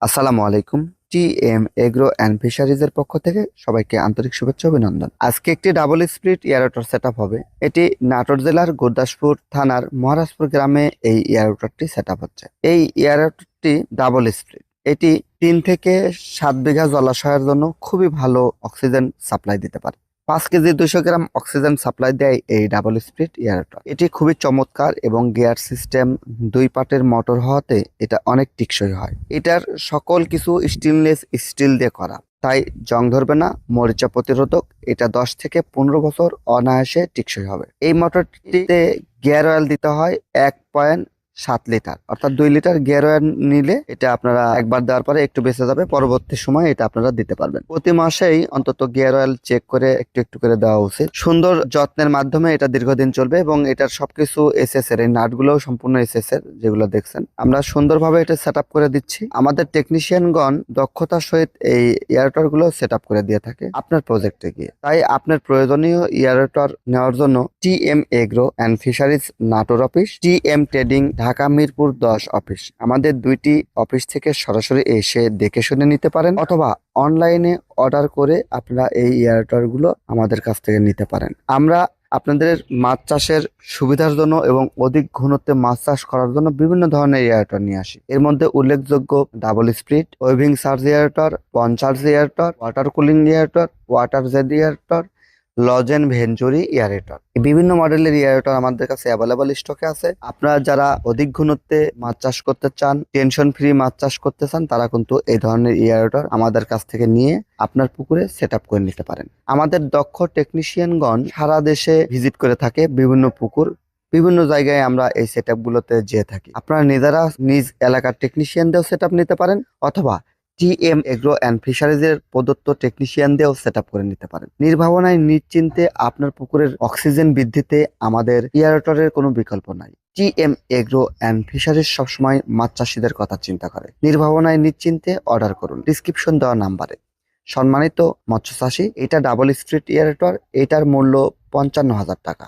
আসসালামু আলাইকুম। TM agro and ফিশারিজের পক্ষ থেকে সবাইকে আন্তরিক শুভেচ্ছা অভিনন্দন। আজকে একটি ডাবল স্প্লিট এয়ারওয়াটার সেটআপ হবে। এটি নাটোর জেলার গুরদাসপুর থানার মহারাজপুর গ্রামে এই এয়ারওয়াটারটি সেটআপ হচ্ছে। এই এয়ারওয়াটারটি ডাবল স্প্লিট। এটি 3 থেকে 7 বিঘা জলাশয়ের জন্য খুবই ভালো অক্সিজেন সাপ্লাই দিতে পারে। 5 কেজি 200 গ্রাম অক্সিজেন সাপ্লাই দেয় এই ডাবল স্প্লিট এয়ারওয়াটার। এটি খুবই চমৎকার এবং গিয়ার সিস্টেম 2 পার্টের মোটর হওয়াতে এটা অনেক টেকসই হয়। এটার সকল কিছু স্টেনলেস স্টিল দিয়ে করা, তাই জং ধরবে না, মরিচা প্রতিরোধক। এটা 10 থেকে 15 বছর অনায়াসে টেকসই হবে। এই মোটরটিতে গিয়ার অয়েল দিতে হয় 1.7 লিটার, অর্থাৎ 2 লিটার গিয়ার অয়েল নিলে এটা আপনারা একবার দেওয়ার পরে একটু বেঁচে যাবে, পরবর্তী সময় এটা আপনারা দিতে পারবেন। প্রতি মাসেই অন্তত গিয়ার অয়েল চেক করে একটু একটু করে দেওয়া উচিত। সুন্দর যত্নের মাধ্যমে এটা দীর্ঘদিন চলবে এবং এটার সবকিছু এসএস এর, এই নাটগুলোও সম্পূর্ণ এসএস এর, যেগুলো দেখছেন। আমরা সুন্দরভাবে এটা সেট আপ করে দিচ্ছি। আমাদের টেকনিশিয়ানগণ দক্ষতার সহিত এই এয়ারওয়াটার গুলো সেট আপ করে দিয়ে থাকে আপনার প্রজেক্টে গিয়ে। তাই আপনার প্রয়োজনীয় এয়ারওয়াটার নেওয়ার জন্য TM agro and fisheries Natore office, TM trading Dhaka Mirpur 10 office, আমাদের দুইটি অফিস থেকে সরাসরি এসে দেখে শুনে নিতে পারেন, অথবা অনলাইনে অর্ডার করে আপনারা এই এয়ারওয়াটার গুলো আমাদের কাছ থেকে নিতে পারেন। আমরা আপনাদের মাছ চাষের সুবিধার জন্য এবং অধিক ঘনত্বে মাছ চাষ করার জন্য বিভিন্ন ধরনের এয়ারওয়াটার নিয়ে আসি। এর মধ্যে উল্লেখযোগ্য double split, waving surge air water, পঞ্চার্জ air water, water cooling air water, water jet air water, লজেন ভেঞ্চুরি এয়ারেটর, বিভিন্ন মডেলের এয়ারেটর আমাদের কাছে অ্যাভেলেবল স্টকে আছে। আপনারা যারা অধিক ঘনত্বে মাছ চাষ করতে চান, টেনশন ফ্রি মাছ চাষ করতে চান, তারা কিন্তু এই ধরনের এয়ারেটর আমাদের কাছ থেকে নিয়ে আপনার পুকুরে সেট আপ করে নিতে পারেন। আমাদের দক্ষ টেকনিশিয়ানগণ সারা দেশে ভিজিট করে থাকে বিভিন্ন পুকুর, বিভিন্ন জায়গায় আমরা এই সেট আপ গুলোতে যেয়ে থাকি। আপনারা নিজেরা নিজ এলাকার টেকনিশিয়ানদেরও সেট আপ নিতে পারেন, অথবা টিএম এগ্রো অ্যান্ড ফিশারিজের প্রদত্ত টেকনিশিয়ান দিয়েও সেট আপ করে নিতে পারেন। নির্ভাবনায় নিশ্চিন্তে আপনার পুকুরের অক্সিজেন বৃদ্ধিতে আমাদের এয়ারওয়াটারের কোনো বিকল্প নাই। টিএম এগ্রো অ্যান্ড ফিশারিজ সবসময় মাছ চাষিদের কথা চিন্তা করে। নির্ভাবনায় নিশ্চিন্তে অর্ডার করুন ডিসক্রিপশন দেওয়া নাম্বারে। সম্মানিত মৎস্য চাষী, এটা ডাবল স্প্লিট এয়ারওয়াটার, এটার মূল্য 55,000 টাকা।